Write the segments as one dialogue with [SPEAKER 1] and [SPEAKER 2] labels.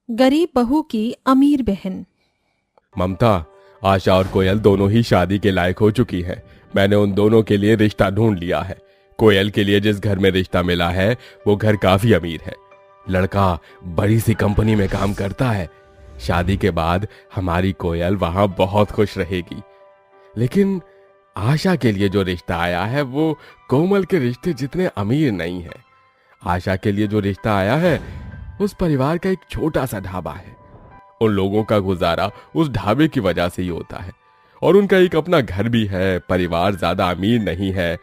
[SPEAKER 1] गरीब बहू की अमीर बहन।
[SPEAKER 2] ममता, आशा और कोयल दोनों ही शादी के लायक हो चुकी हैं। मैंने उन दोनों के लिए रिश्ता ढूंढ लिया है। कोयल के लिए जिस घर में रिश्ता मिला है वो घर काफी अमीर है। लड़का बड़ी सी कंपनी में काम करता है। शादी के बाद हमारी कोयल वहां बहुत खुश रहेगी। लेकिन आशा के लिए जो रिश्ता आया है वो कोमल के रिश्ते जितने अमीर नहीं है। आशा के लिए जो रिश्ता आया है उस परिवार का एक छोटा सा ढाबा है। उन लोगों का गुजारा उस ढाबे की वजह से ही होता है और उनका एक अपना घर भी है। परिवार ज्यादा अमीर नहीं है,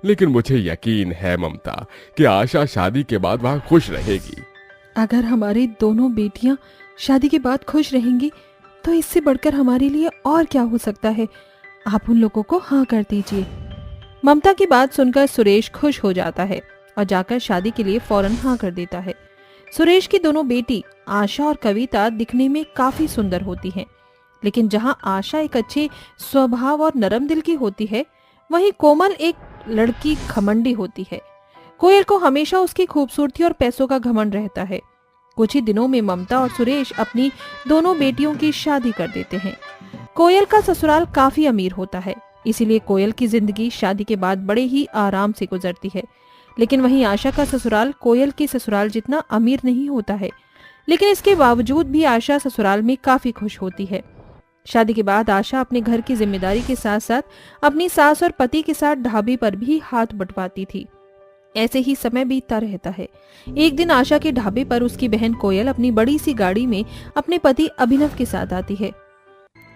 [SPEAKER 2] लेकिन मुझे यकीन है ममता कि आशा शादी के बाद वहां खुश रहेगी।
[SPEAKER 1] अगर हमारी दोनों बेटियां शादी के बाद खुश रहेंगी तो इससे बढ़कर हमारे लिए और क्या हो सकता है। आप उन लोगों को हाँ कर दीजिए। ममता की बात सुनकर सुरेश खुश हो जाता है और जाकर शादी के लिए फौरन हाँ कर देता है। सुरेश की दोनों बेटी आशा और कविता दिखने में काफी सुंदर होती हैं, लेकिन जहां आशा एक अच्छे स्वभाव और नरम दिल की होती है, वहीं कोमल एक लड़की घमंडी होती है। कोयल को हमेशा उसकी खूबसूरती और पैसों का घमंड रहता है। कुछ ही दिनों में ममता और सुरेश अपनी दोनों बेटियों की शादी कर देते हैं। कोयल का ससुराल काफी अमीर होता है, इसीलिए कोयल की जिंदगी शादी के बाद बड़े ही आराम से गुजरती है। लेकिन वहीं आशा का ससुराल कोयल के ससुराल जितना अमीर नहीं होता है, लेकिन इसके बावजूद भी आशा ससुराल में काफी खुश होती है। शादी के बाद आशा अपने घर की जिम्मेदारी के साथ साथ अपनी सास और पति के साथ ढाबे पर भी हाथ बंटवाती थी। ऐसे ही समय बीतता रहता है। एक दिन आशा के ढाबे पर उसकी बहन कोयल अपनी बड़ी सी गाड़ी में अपने पति अभिनव के साथ आती है।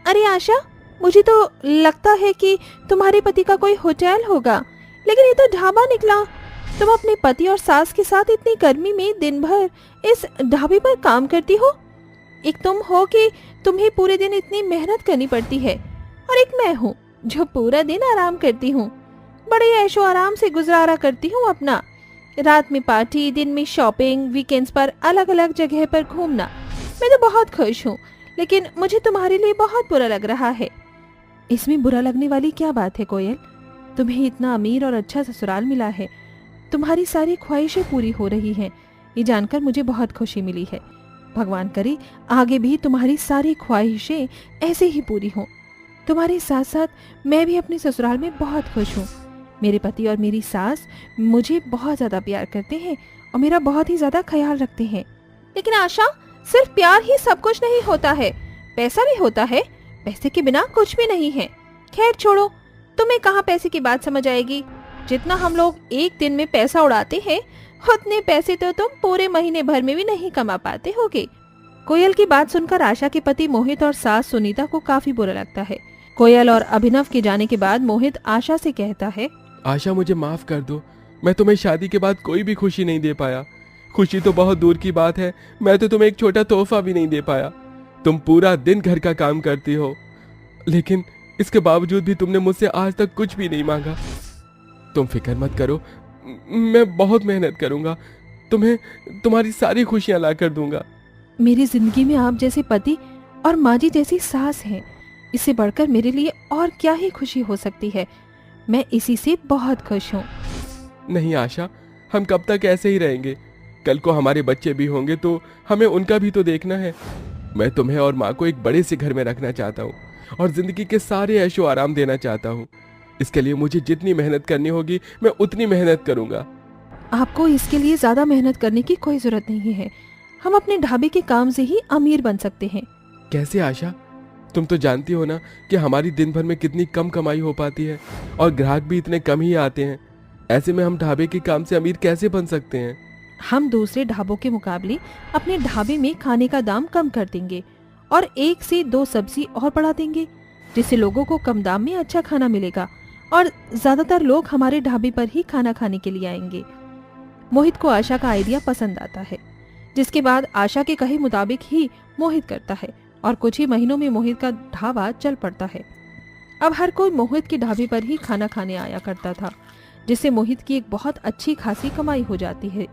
[SPEAKER 1] अरे आशा, मुझे तो लगता है कि तुम्हारे पति का कोई होटल होगा, लेकिन ये तो ढाबा निकला। तुम अपने पति और सास के साथ इतनी गर्मी में दिन भर इस ढाबे पर काम करती हो। एक तुम हो कि तुम्हें पूरे दिन इतनी मेहनत करनी पड़ती है, और एक मैं हूँ जो पूरा दिन आराम करती हूँ। बड़े ऐशो आराम से गुजारा करती हूँ अपना। रात में पार्टी, दिन में शॉपिंग, वीकेंड्स पर अलग अलग जगह पर घूमना। मैं तो बहुत खुश हूँ, लेकिन मुझे तुम्हारे लिए बहुत बुरा लग रहा है। इसमें बुरा लगने वाली क्या बात है कोयल? तुम्हें इतना अमीर और अच्छा ससुराल मिला है, तुम्हारी सारी ख्वाहिशें पूरी हो रही हैं, ये जानकर मुझे बहुत खुशी मिली है। भगवान करे आगे भी तुम्हारी सारी ख्वाहिशें ऐसे ही पूरी हों। तुम्हारे साथ साथ मैं भी अपने ससुराल में बहुत खुश हूँ। मेरे पति और मेरी सास मुझे बहुत ज़्यादा प्यार करते हैं और मेरा बहुत ही ज़्यादा ख्याल रखते हैं। लेकिन आशा, सिर्फ प्यार ही सब कुछ नहीं होता है, पैसा भी होता है। पैसे के बिना कुछ भी नहीं है। खैर छोड़ो, तुम्हें कहाँ पैसे की बात समझ आएगी। जितना हम लोग एक दिन में पैसा उड़ाते हैं, उतने पैसे तो तुम पूरे महीने भर में भी नहीं कमा पाते होगे। कोयल की बात सुनकर आशा के पति मोहित और सास सुनीता को काफी बुरा लगता है। कोयल और अभिनव के जाने के बाद मोहित आशा से कहता है,
[SPEAKER 2] आशा, मुझे माफ कर दो। मैं तुम्हें शादी के बाद कोई भी खुशी नहीं दे पाया। खुशी तो बहुत दूर की बात है, मैं तो तुम्हें एक छोटा तोहफा भी नहीं दे पाया। तुम पूरा दिन घर का काम करती हो, लेकिन इसके बावजूद भी तुमने मुझसे आज तक कुछ भी नहीं मांगा। तुम फिक्र मत करो, मैं बहुत मेहनत करूंगा। तुम्हें तुम्हारी सारी खुशियां ला कर दूंगा।
[SPEAKER 1] मेरी जिंदगी में आप जैसे पति और माँ जी जैसी सास हैं, इससे बढ़कर मेरे लिए और क्या ही खुशी हो सकती है। मैं इसी से बहुत खुश हूँ।
[SPEAKER 2] नहीं आशा, हम कब तक ऐसे ही रहेंगे? कल को हमारे बच्चे भी होंगे तो हमें उनका भी तो देखना है। मैं तुम्हें और माँ को एक बड़े से घर में रखना चाहता हूँ और जिंदगी के सारे ऐशो आराम देना चाहता हूँ। इसके लिए मुझे जितनी मेहनत करनी होगी मैं उतनी मेहनत करूंगा।
[SPEAKER 1] आपको इसके लिए ज्यादा मेहनत करने की कोई जरूरत नहीं है। हम अपने ढाबे के काम से ही अमीर बन सकते हैं।
[SPEAKER 2] कैसे आशा? तुम तो जानती हो ना कि हमारी दिन भर में कितनी कम कमाई हो पाती है और ग्राहक भी इतने कम ही आते हैं। ऐसे में हम ढाबे के काम से अमीर कैसे बन सकते हैं?
[SPEAKER 1] हम दूसरे ढाबों के मुकाबले अपने ढाबे में खाने का दाम कम कर देंगे और 1 से 2 सब्जी और बढ़ा देंगे, जिससे लोगों को कम दाम में अच्छा खाना मिलेगा और ज्यादातर लोग हमारे ढाबे पर ही खाना खाने के लिए आएंगे। मोहित को आशा का आइडिया पसंद आता है, जिसके बाद आशा के कहे मुताबिक ही मोहित करता है और कुछ ही महीनों में मोहित का ढाबा चल पड़ता है। अब हर कोई मोहित के ढाबे पर ही खाना खाने आया करता था, जिससे मोहित की एक बहुत अच्छी खासी कमाई हो जाती है।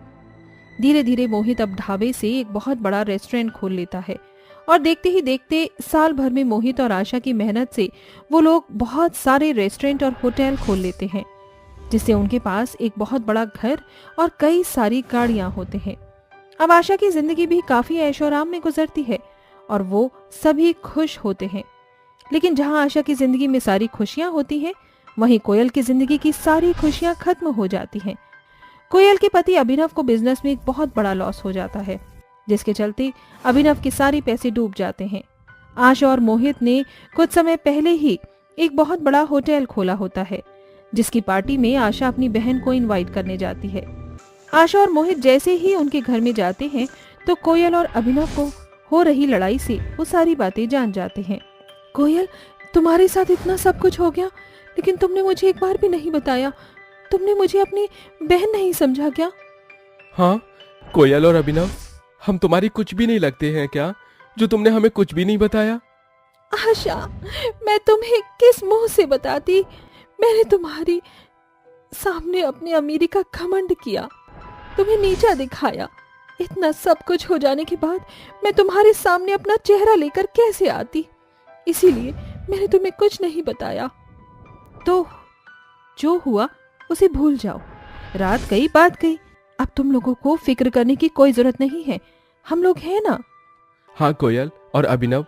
[SPEAKER 1] धीरे धीरे मोहित अब ढाबे से एक बहुत बड़ा रेस्टोरेंट खोल लेता है और देखते ही देखते साल भर में मोहित और आशा की मेहनत से वो लोग बहुत सारे रेस्टोरेंट और होटल खोल लेते हैं, जिससे उनके पास एक बहुत बड़ा घर और कई सारी गाड़ियां होते हैं। अब आशा की जिंदगी भी काफी ऐशो आराम में गुजरती है और वो सभी खुश होते हैं। लेकिन जहां आशा की जिंदगी में सारी खुशियां होती हैं, वहीं कोयल की जिंदगी की सारी खुशियां खत्म हो जाती हैं। कोयल के पति अभिनव को बिजनेस में एक बहुत बड़ा लॉस हो जाता है, जिसके चलते अभिनव के सारे पैसे डूब जाते हैं। आशा और मोहित ने कुछ समय पहले ही एक बहुत बड़ा होटल खोला होता है, जिसकी पार्टी में आशा अपनी बहन को इनवाइट करने जाती है। आशा और मोहित जैसे ही उनके घर में जाते हैं तो कोयल और अभिनव को हो रही लड़ाई से वो सारी बातें जान जाते हैं। कोयल, तुम्हारे साथ इतना सब कुछ हो गया, लेकिन तुमने मुझे एक बार भी नहीं बताया। तुमने मुझे अपनी बहन नहीं समझा क्या?
[SPEAKER 2] हाँ कोयल और अभिनव, हम तुम्हारी कुछ भी नहीं लगते हैं क्या, जो तुमने हमें कुछ भी नहीं बताया?
[SPEAKER 1] आशा, मैं तुम्हें किस मुंह से बताती? मैंने तुम्हारी सामने अपनी अमीरी का घमंड किया, तुम्हें नीचा दिखाया। इतना सब कुछ हो जाने के बाद मैं तुम्हारे सामने अपना चेहरा लेकर कैसे आती? इसीलिए मैंने तुम्हें कुछ नहीं बताया। तो जो हुआ उसे भूल जाओ। रात गई बात गई, अब तुम लोगों को फिक्र करने की कोई जरूरत नहीं है, हम लोग हैं ना।
[SPEAKER 2] हाँ कोयल और अभिनव,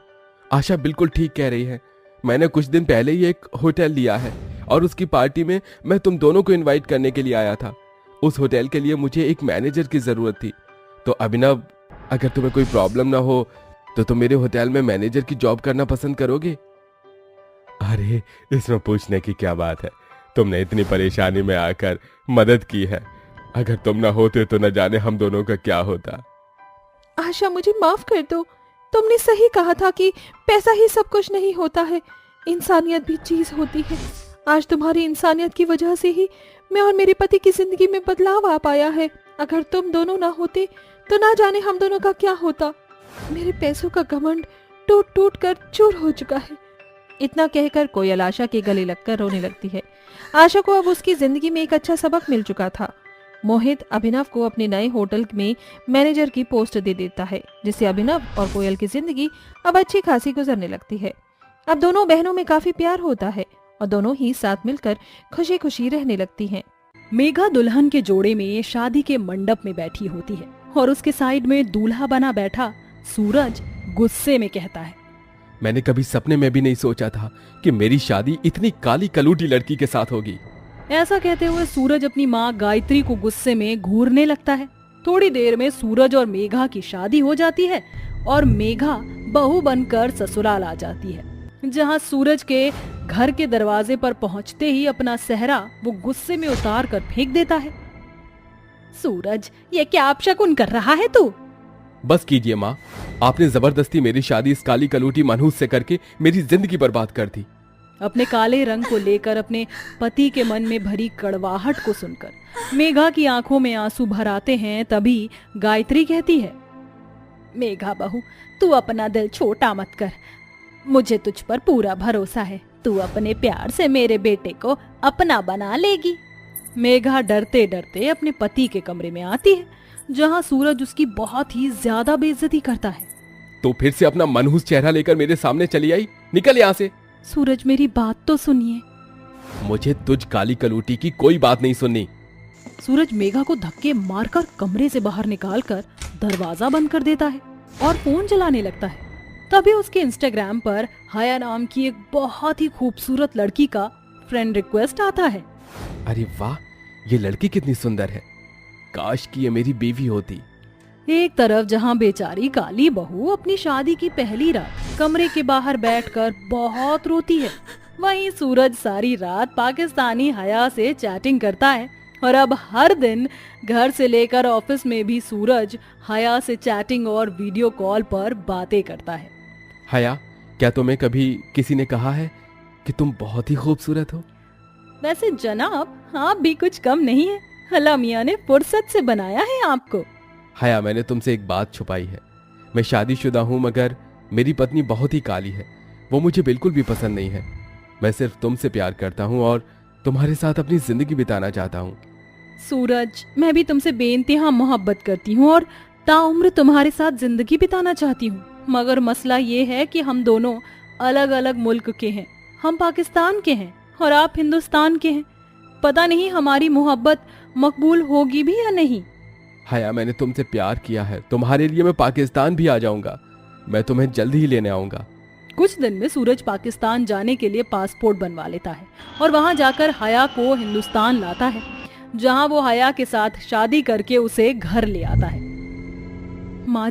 [SPEAKER 2] आशा बिल्कुल ठीक कह रही है। मैंने कुछ दिन पहले ही एक होटल लिया है और उसकी पार्टी में मैं तुम दोनों को इनवाइट करने के लिए आया था। उस होटल के लिए मुझे एक मैनेजर की जरूरत थी। तो अभिनव, अगर तुम्हें कोई प्रॉब्लम ना हो तो तुम मेरे होटल में मैनेजर की जॉब करना पसंद करोगे? अरे इसमें पूछने की क्या बात है, तुमने इतनी परेशानी में आकर मदद की है। अगर तुम ना होते तो न जाने हम दोनों का क्या होता।
[SPEAKER 1] आशा, मुझे माफ कर दो। तुमने सही कहा था कि पैसा ही सब कुछ नहीं होता है, इंसानियत भी चीज होती है। आज तुम्हारी इंसानियत की वजह से ही मैं और मेरे पति की जिंदगी में बदलाव आ पाया है। अगर तुम दोनों ना होते तो ना जाने हम दोनों का क्या होता। मेरे पैसों का घमंड टूट टूट कर चूर हो चुका है। इतना कहकर कोयल आशा के गले लगकर रोने लगती है। आशा को अब उसकी जिंदगी में एक अच्छा सबक मिल चुका था। मोहित अभिनव को अपने नए होटल में मैनेजर की पोस्ट दे देता है, जिससे अभिनव और कोयल की जिंदगी अब अच्छी खासी गुजरने लगती है। अब दोनों बहनों में काफी प्यार होता है और दोनों ही साथ मिलकर खुशी खुशी रहने लगती हैं।
[SPEAKER 3] मेघा दुल्हन के जोड़े में शादी के मंडप में बैठी होती है और उसके साइड में दूल्हा बना बैठा सूरज गुस्से में कहता है,
[SPEAKER 2] मैंने कभी सपने में भी नहीं सोचा था कि मेरी शादी इतनी काली कलूटी लड़की के साथ होगी।
[SPEAKER 3] ऐसा कहते हुए सूरज अपनी माँ गायत्री को गुस्से में घूरने लगता है। थोड़ी देर में सूरज और मेघा की शादी हो जाती है और मेघा बहू बनकर ससुराल आ जाती है, जहाँ सूरज के घर के दरवाजे पर पहुँचते ही अपना सेहरा वो गुस्से में उतार कर फेंक देता है। सूरज, ये क्या अपशकुन कर रहा है तू?
[SPEAKER 2] बस कीजिए माँ, आपने जबरदस्ती मेरी शादी इस काली कलूटी मनहूस से करके मेरी जिंदगी बर्बाद कर दी।
[SPEAKER 3] अपने काले रंग को लेकर अपने पति के मन में भरी कड़वाहट को सुनकर मेघा की आंखों में आंसू भर आते हैं। तभी गायत्री कहती है, मेघा बहू, तू अपना दिल छोटा मत कर, मुझे तुझ पर पूरा भरोसा है। तू अपने प्यार से मेरे बेटे को अपना बना लेगी। मेघा डरते डरते अपने पति के कमरे में आती है, जहाँ सूरज उसकी बहुत ही ज्यादा बेइज्जती करता है।
[SPEAKER 2] तो फिर से अपना मनहूस चेहरा लेकर मेरे सामने चली आई, निकल यहाँ से।
[SPEAKER 3] सूरज, मेरी बात तो सुनिए।
[SPEAKER 2] मुझे तुझ काली कलूटी की कोई बात नहीं सुननी।
[SPEAKER 3] सूरज मेघा को धक्के मारकर कमरे से बाहर निकालकर दरवाजा बंद कर देता है और फोन चलाने लगता है। तभी उसके इंस्टाग्राम पर हया नाम की एक बहुत ही खूबसूरत लड़की का फ्रेंड रिक्वेस्ट आता है।
[SPEAKER 2] अरे वाह, ये लड़की कितनी सुंदर है, काश कि ये मेरी बीवी होती।
[SPEAKER 3] एक तरफ जहां बेचारी काली बहू अपनी शादी की पहली रात कमरे के बाहर बैठकर बहुत रोती है, वहीं सूरज सारी रात पाकिस्तानी हया से चैटिंग करता है। और अब हर दिन घर से लेकर ऑफिस में भी सूरज हया से चैटिंग और वीडियो कॉल पर बातें करता है।
[SPEAKER 2] हया, क्या तुम्हें कभी किसी ने कहा है कि तुम बहुत ही खूबसूरत हो?
[SPEAKER 3] वैसे जनाब, आप भी कुछ कम नहीं है। अल्लाह मियां ने फुर्सत से बनाया है आपको।
[SPEAKER 2] हया, मैंने तुमसे एक बात छुपाई है। मैं शादीशुदा हूँ, मगर मेरी पत्नी बहुत ही काली है। वो मुझे बिल्कुल भी पसंद नहीं है। मैं सिर्फ तुमसे प्यार करता हूँ और तुम्हारे साथ अपनी जिंदगी बिताना चाहता हूँ।
[SPEAKER 3] सूरज, मैं भी तुमसे बेइंतहा मोहब्बत करती हूँ और ताउम्र तुम्हारे साथ जिंदगी बिताना चाहती हूँ, मगर मसला ये है कि हम दोनों अलग अलग मुल्क के हैं। हम पाकिस्तान के हैं और आप हिंदुस्तान के हैं। पता नहीं हमारी मोहब्बत मकबूल होगी भी या नहीं।
[SPEAKER 2] हया, मैंने तुमसे प्यार किया है, तुम्हारे लिए मैं पाकिस्तान भी आ जाऊंगा। मैं तुम्हें जल्द ही लेने आऊंगा।
[SPEAKER 3] कुछ दिन में सूरज पाकिस्तान जाने के लिए पासपोर्ट बनवा लेता है और वहां जाकर हया को हिंदुस्तान लाता है, जहां वो हया के साथ शादी करके उसे घर ले आता है। माँ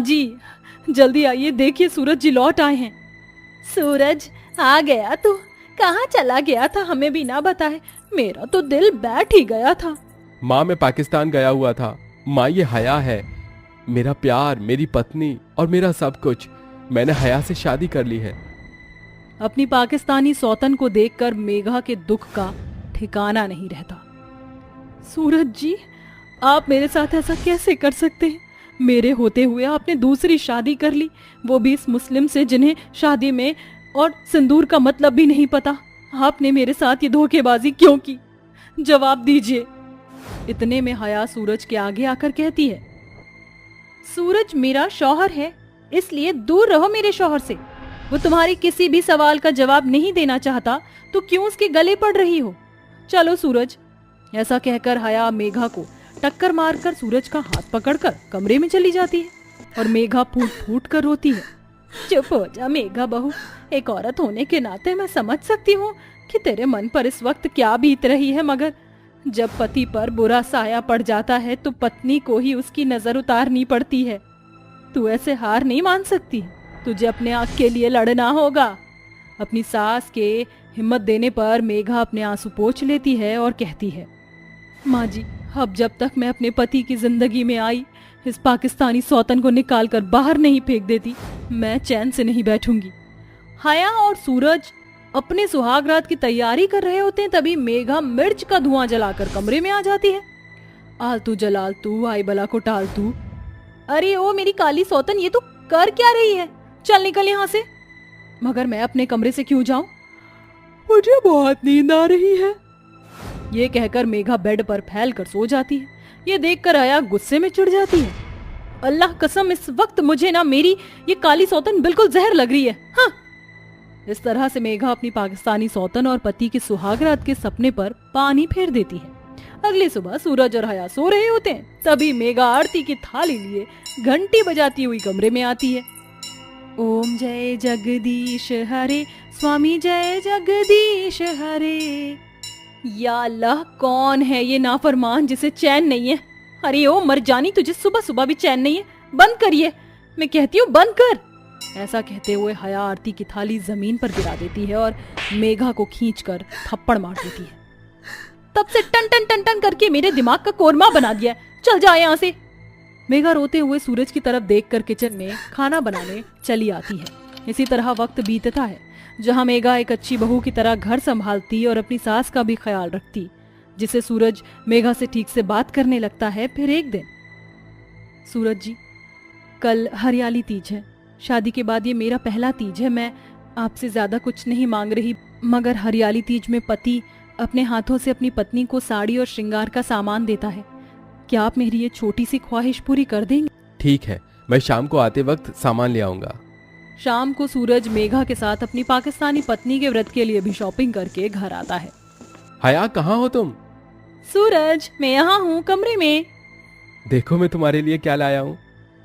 [SPEAKER 3] जी, जल्दी आइए, देखिए सूरज जी लौट आए हैं। सूरज, आ गया तू? कहाँ चला गया था, हमें भी ना बताए? मेरा तो दिल बैठ ही गया था।
[SPEAKER 2] माँ, मैं पाकिस्तान गया हुआ था। माँ, ये हया है, मेरा प्यार, मेरी पत्नी और मेरा सब कुछ। मैंने हया से शादी कर ली है।
[SPEAKER 3] अपनी पाकिस्तानी सौतन को देखकर मेघा के दुख का ठिकाना नहीं रहता। सूरज जी, आप मेरे साथ ऐसा कैसे कर सकते हैं? मेरे होते हुए आपने दूसरी शादी कर ली, वो भी इस मुस्लिम से जिन्हें शादी में और सिंदूर का मतलब भी नहीं पता। आपने मेरे साथ ये धोखेबाजी क्यों की? जवाब दीजिए। इतने में हया सूरज के आगे आकर कहती है, सूरज मेरा शौहर है, इसलिए दूर रहो मेरे शौहर से। वो तुम्हारी किसी भी सवाल का जवाब नहीं देना चाहता तो क्यों उसके गले पड़ रही हो? चलो सूरज। ऐसा कहकर हया मेघा को टक्कर मारकर सूरज का हाथ पकड़कर कमरे में चली जाती है और मेघा फूट फूट कर रोती है। चुप हो जा मेघा बहू, एक औरत होने के नाते मैं समझ सकती हूँ कि तेरे मन पर इस वक्त क्या बीत रही है, मगर जब पति पर बुरा साया पड़ जाता है तो पत्नी को ही उसकी नजर उतारनी पड़ती है। तू ऐसे हार नहीं मान सकती, तुझे अपने हक के लिए लड़ना होगा। अपनी सास के हिम्मत देने पर मेघा अपने आंसू पोंछ लेती है और कहती है, माँ जी, अब जब तक मैं अपने पति की जिंदगी में आई इस पाकिस्तानी सौतन को निकाल कर बाहर नहीं फेंक देती, मैं चैन से नहीं बैठूंगी। हया और सूरज अपने सुहागरात की तैयारी कर रहे होते हैं, तभी मेघा मिर्च का धुआं जलाकर कमरे में आ जाती है। आलतू जलालतू, आई बला को टालतू। अरे ओ मेरी काली सौतन, ये तू कर क्या रही है? चल निकल यहाँ से। मगर मैं अपने कमरे से क्यों जाऊं? मुझे बहुत नींद आ रही है। ये कहकर मेघा बेड पर फैलकर सो जाती है। ये देखकर हया गुस्से में चिढ़ जाती है। अल्लाह कसम, इस वक्त मुझे ना मेरी ये काली सौतन बिल्कुल जहर लग रही है। हाँ। इस तरह से मेघा अपनी पाकिस्तानी सौतन और पति के सुहागरात के सपने पर पानी फेर देती है। अगली सुबह सूरज और हया सो रहे होते हैं, तभी मेघा आरती की थाली लिए घंटी बजाती हुई कमरे में आती है। ओम जय जगदीश हरे, स्वामी जय जगदीश हरे। या अल्लाह, कौन है ये नाफरमान जिसे चैन नहीं है? अरे ओ मर जानी, तुझे सुबह सुबह भी चैन नहीं है? बंद करिए, मैं कहती हूँ बंद कर। ऐसा कहते हुए हया आरती की थाली जमीन पर गिरा देती है और मेघा को खींचकर थप्पड़ मार देती है। तब से टन टन टन टन करके मेरे दिमाग का कोरमा बना दिया है, चल जा यहाँ से। मेघा रोते हुए सूरज की तरफ देखकर किचन में खाना बनाने चली आती है। इसी तरह वक्त बीतता है, जहाँ मेघा एक अच्छी बहू की तरह घर संभालती और अपनी सास का भी ख्याल रखती, जिससे सूरज मेघा से ठीक से बात करने लगता है। फिर एक दिन, सूरज जी, कल हरियाली तीज है, शादी के बाद ये मेरा पहला तीज है। मैं आपसे ज्यादा कुछ नहीं मांग रही, मगर हरियाली तीज में पति अपने हाथों से अपनी पत्नी को साड़ी और श्रृंगार का सामान देता है। क्या आप मेरी ये छोटी सी ख्वाहिश पूरी कर देंगे?
[SPEAKER 2] ठीक है, मैं शाम को आते वक्त सामान ले आऊंगा।
[SPEAKER 3] शाम को सूरज मेघा के साथ अपनी पाकिस्तानी पत्नी के व्रत के लिए भी शॉपिंग करके घर आता है।
[SPEAKER 2] हया, कहाँ हो तुम?
[SPEAKER 3] सूरज, मैं यहाँ हूँ, कमरे में।
[SPEAKER 2] देखो मैं तुम्हारे लिए क्या लाया हूँ।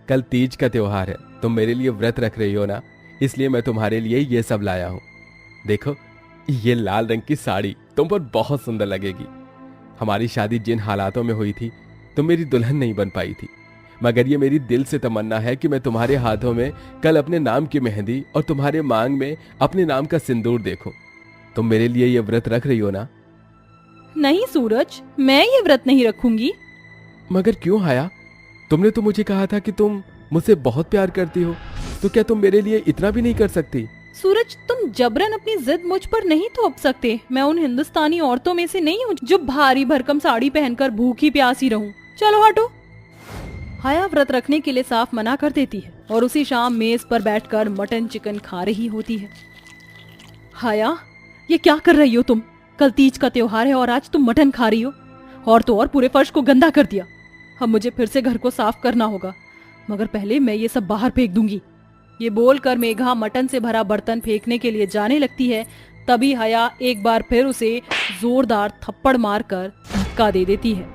[SPEAKER 2] कल तीज का त्योहार है, तुम मेरे लिए व्रत रख रही हो ना, इसलिए मैं तुम्हारे लिए ये सब लाया हूँ। देखो, ये लाल रंग की साड़ी तुम पर बहुत सुंदर लगेगी। हमारी शादी जिन हालातों में हुई थी, तुम मेरी दुल्हन नहीं बन पाई थी, मगर ये मेरी दिल से तमन्ना है कि मैं तुम्हारे हाथों में कल अपने नाम की मेहंदी और तुम्हारे मांग में अपने नाम का सिंदूर देखूं। तुम मेरे लिए ये व्रत रख रही हो ना?
[SPEAKER 3] नहीं सूरज, मैं ये व्रत नहीं रखूंगी।
[SPEAKER 2] मगर क्यों हया? तुमने तो मुझे कहा था कि तुम मुझसे बहुत प्यार करती हो, तो क्या तुम मेरे लिए इतना भी नहीं कर सकती?
[SPEAKER 3] सूरज, तुम जबरन अपनी जिद मुझ पर नहीं थोप सकते। मैं उन हिंदुस्तानी औरतों में से नहीं हूँ जो भारी भरकम साड़ी पहनकर भूखी प्यासी रहूं। चलो हटो। हया व्रत रखने के लिए साफ मना कर देती है और उसी शाम मेज पर बैठकर मटन चिकन खा रही होती है। हया, ये क्या कर रही हो तुम? कल तीज का त्योहार है और आज तुम मटन खा रही हो, और तो और पूरे फर्श को गंदा कर दिया। अब मुझे फिर से घर को साफ करना होगा, मगर पहले मैं ये सब बाहर फेंक दूंगी। ये बोलकर मेघा मटन से भरा बर्तन फेंकने के लिए जाने लगती है, तभी हया एक बार फिर उसे जोरदार थप्पड़ मारकर धक्का दे देती है।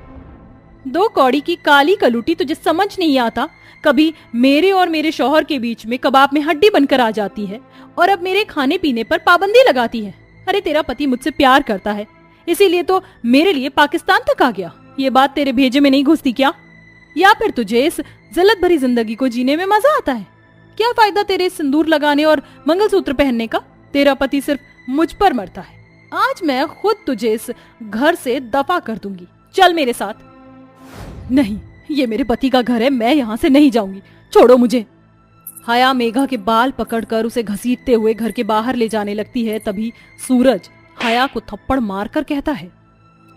[SPEAKER 3] दो कौड़ी की काली कलूटी तुझे समझ नहीं आता। कभी मेरे और मेरे शौहर के बीच में कबाब में हड्डी बनकर आ जाती है और अब मेरे खाने पीने पर पाबंदी लगाती है। अरे तेरा पति मुझसे प्यार करता है, इसीलिए तो मेरे लिए पाकिस्तान तक आ गया। ये बात तेरे भेजे में नहीं घुसती क्या? या फिर तुझे इस जिल्लत भरी जिंदगी को जीने में मजा आता है? क्या फायदा तेरे सिंदूर लगाने और मंगलसूत्र पहनने का? तेरा पति सिर्फ मुझ पर मरता है। आज मैं खुद तुझे इस घर से दफा कर दूंगी। चल मेरे साथ। नहीं, ये मेरे पति का घर है, मैं यहाँ से नहीं जाऊंगी, छोड़ो मुझे। हया मेघा के बाल पकड़कर उसे घसीटते हुए घर के बाहर ले जाने लगती है। तभी सूरज हया को थप्पड़ मारकर कहता है,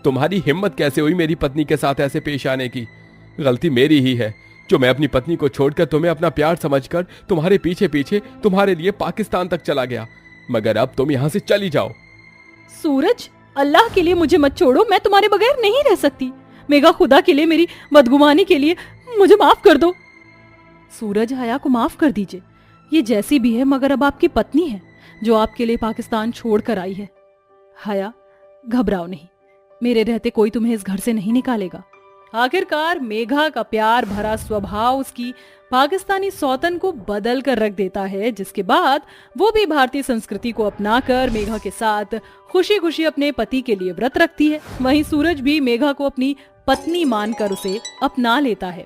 [SPEAKER 2] तुम्हारी हिम्मत कैसे हुई मेरी पत्नी के साथ ऐसे पेश आने की? गलती मेरी ही है जो मैं अपनी पत्नी को छोड़कर तुम्हें अपना प्यार समझकर तुम्हारे पीछे पीछे तुम्हारे लिए पाकिस्तान तक चला गया, मगर अब तुम यहाँ से चली जाओ।
[SPEAKER 3] सूरज, अल्लाह के लिए मुझे मत छोड़ो, मैं तुम्हारे बगैर नहीं रह सकती। मेघा, खुदा के लिए मेरी बदगुमानी के लिए मुझे माफ कर दो। सूरज, हया को माफ कर दीजिए। ये जैसी भी है मगर अब आपकी पत्नी है जो आपके लिए पाकिस्तान छोड़ कर आई है। हया, घबराओ नहीं, मेरे रहते कोई तुम्हें इस घर से नहीं निकालेगा। आखिरकार मेघा का प्यार भरा स्वभाव उसकी पाकिस्तानी सौतन को बदल कर रख देता है, जिसके बाद वो भी भारतीय संस्कृति को अपनाकर मेघा के साथ खुशी खुशी अपने पति के लिए व्रत रखती है। वहीं सूरज भी मेघा को अपनी पत्नी मानकर उसे अपना लेता है।